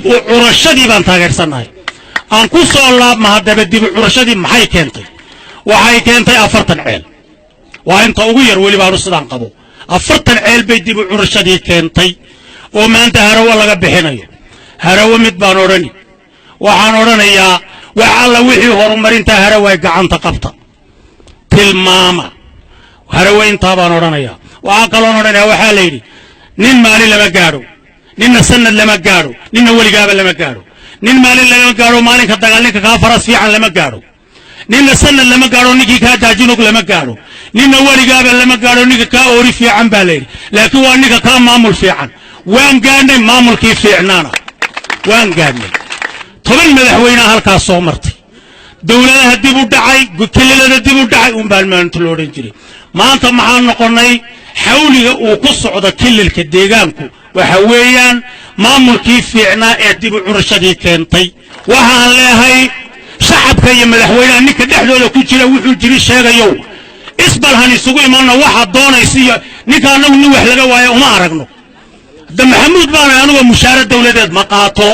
dib u curashadii baan taageersanahay aan ku soo laabma haddaba dib u curashadii maxay keentay waxay keentay 40 ceel waa inta ugu yar weli baanu sidaan qabo 40 ceel bay dib u curashadii keentay oo maanta harawa laga bixinayo harawa mid baan orani waxaan oranayaa wax alla wixii horumarinta harawa ay gacanta qabta tilmaama harawa inta baan oranayaa waxa kale oo oranayaa waxa la yiri nin maali lama gaaro nin sanad lama gaaro nin waligaaba lama gaaro nin maali lama gaaro maalinka dagaalka ka faras fiican lama gaaro nin sanad lama gaaro ninkii ka daajinug lama gaaro nin waligaaba lama gaaro ninka ka oori fiican baa leeyahay laakiin waa ninka ka maamul fiican waan gaadnay maamulkii fiicnaana waan gaadnay toban madaxweyne halkaas soo martay dawladaha dib u dhacay kililada dib u dhacay baan maanta loo oran jiray maanta maxaan noqonay xawliga uu ku socdo kililka deegaanku waxa weeyaan maamulkii fiicnaa ee dib u curashadii keentay waxaan leeyahay shacabka iyo madaxweynaha ninka dhexdooda ku jira wuxuu jiri sheegayo isbalhan isugu imaana waxa doonaysiyo ninka anagu nin wax laga waayo uma aragno maxamuud baan anagu mushaarad dawladeed ma qaato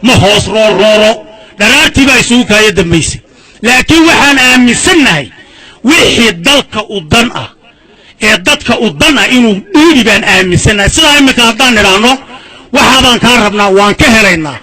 ma hoos rooro daraartii baa isugu kaaya dambaysay laakiin waxaan aaminsanahay wixii dalka u dan ah ee dadka u dan ah inuu dhiiri baan aaminsanahay sidaa imika haddaan nidhaahno waxaabaan kaa rabnaa waan ka helaynaa